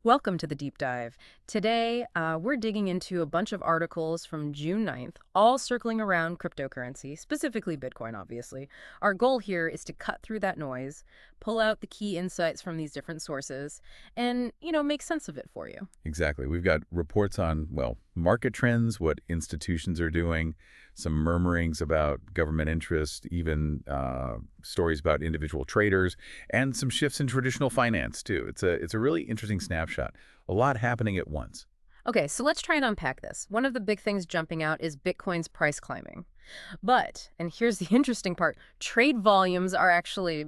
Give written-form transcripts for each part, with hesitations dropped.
Welcome to the deep dive. Today, we're digging into a bunch of articles from June 9th, all circling around cryptocurrency, specifically Bitcoin, obviously. Our goal here is to cut through that noise, pull out the key insights from these different sources, and, make sense of it for you. Exactly. We've got reports on, market trends, what institutions are doing, some murmurings about government interest, even stories about individual traders, and some shifts in traditional finance, too. It's a really interesting snapshot. A lot happening at once. Okay, so let's try and unpack this. One of the big things jumping out is Bitcoin's price climbing. But, and here's the interesting part, trade volumes are actually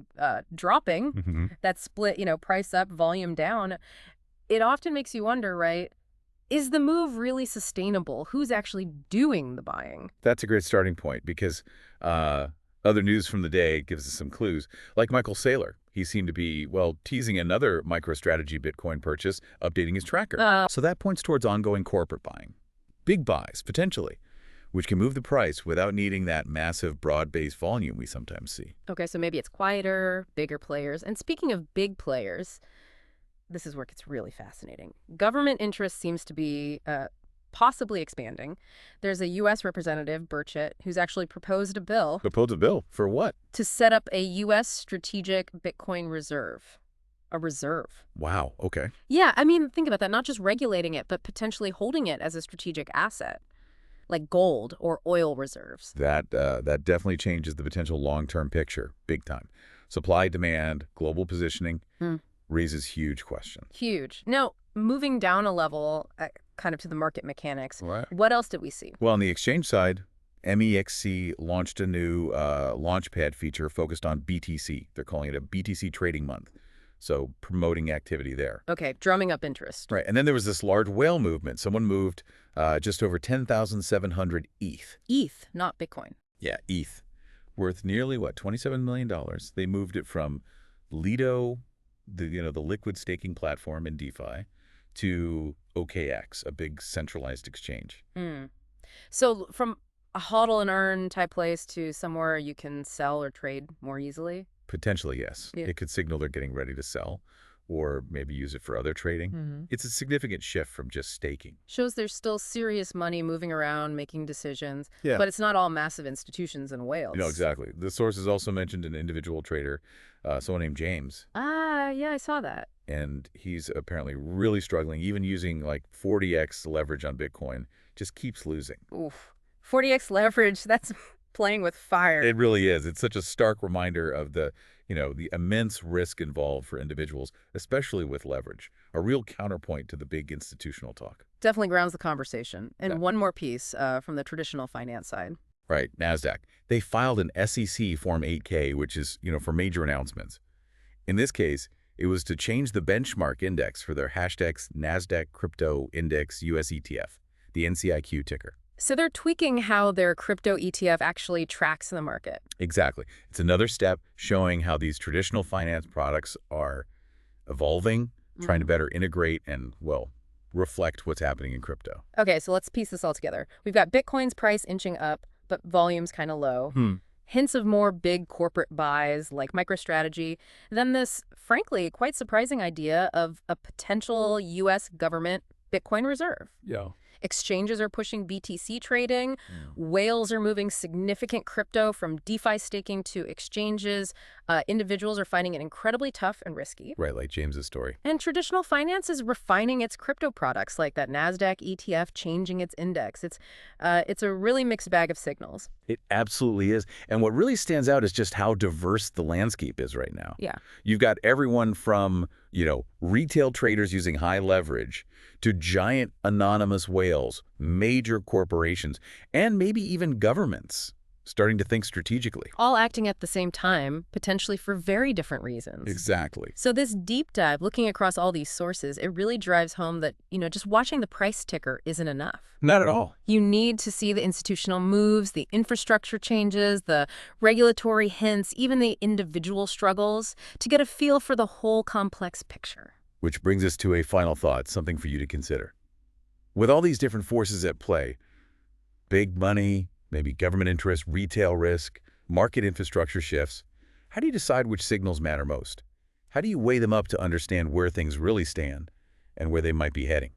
dropping. That split, price up, volume down. It often makes you wonder, right? Is the move really sustainable? Who's actually doing the buying? That's a great starting point because other news from the day gives us some clues. Like Michael Saylor, he seemed to be, teasing another MicroStrategy Bitcoin purchase, updating his tracker. So that points towards ongoing corporate buying. Big buys, potentially, which can move the price without needing that massive broad-based volume we sometimes see. Okay, so maybe it's quieter, bigger players. And speaking of big players, this is where it gets really fascinating. Government interest seems to be possibly expanding. There's a U.S. representative, Burchett, who's actually proposed a bill. Proposed a bill? For what? To set up a U.S. strategic Bitcoin reserve. A reserve. Wow, okay. Yeah, I mean, think about that. Not just regulating it, but potentially holding it as a strategic asset, like gold or oil reserves. That definitely changes the potential long-term picture, big time. Supply, demand, global positioning raises huge questions. Huge. Now, moving down a level, kind of to the market mechanics, Right. what else did we see? Well, on the exchange side, MEXC launched a new launchpad feature focused on BTC. They're calling it a BTC trading month, so promoting activity there. Okay, drumming up interest. Right, and then there was this large whale movement. Someone moved just over 10,700 ETH. ETH, not Bitcoin. Yeah, ETH, worth nearly, $27 million. They moved it from Lido, the liquid staking platform in DeFi, to OKX, a big centralized exchange. So from a hodl and earn type place to somewhere you can sell or trade more easily? Potentially, yes. Yeah. It could signal they're getting ready to sell or maybe use it for other trading. It's a significant shift from just staking. Shows there's still serious money moving around, making decisions, Yeah. but it's not all massive institutions and whales. Exactly. The sources also mentioned an individual trader, someone named James, Yeah, I saw that. and he's apparently really struggling, even using like 40x leverage on Bitcoin, just keeps losing. Oof. 40x leverage, that's playing with fire. It really is. It's such a stark reminder of the immense risk involved for individuals, especially with leverage, a real counterpoint to the big institutional talk. Definitely grounds the conversation. And Yeah. one more piece from the traditional finance side. Right, NASDAQ. They filed an SEC Form 8K, which is, for major announcements. In this case, it was to change the benchmark index for their hashtag NASDAQ Crypto Index US ETF, the NCIQ ticker. So they're tweaking how their crypto ETF actually tracks the market. Exactly. It's another step showing how these traditional finance products are evolving, trying to better integrate and, reflect what's happening in crypto. Okay, so let's piece this all together. We've got Bitcoin's price inching up, but volume's kind of low. Hints of more big corporate buys like MicroStrategy. Then this, frankly, quite surprising idea of a potential U.S. government Bitcoin reserve. Yeah. Exchanges are pushing BTC trading. Whales are moving significant crypto from DeFi staking to exchanges. Individuals are finding it incredibly tough and risky. Right, like James's story. And traditional finance is refining its crypto products, like that NASDAQ ETF changing its index. It's a really mixed bag of signals. It absolutely is. And what really stands out is just how diverse the landscape is right now. Yeah. You've got everyone from, retail traders using high leverage to giant anonymous whales, major corporations, and maybe even governments starting to think strategically. All acting at the same time, potentially for very different reasons. Exactly. So this deep dive, looking across all these sources, it really drives home that, just watching the price ticker isn't enough. Not at all. You need to see the institutional moves, the infrastructure changes, the regulatory hints, even the individual struggles to get a feel for the whole complex picture. Which brings us to a final thought, something for you to consider. With all these different forces at play, big money, maybe government interest, retail risk, market infrastructure shifts, how do you decide which signals matter most? How do you weigh them up to understand where things really stand and where they might be heading.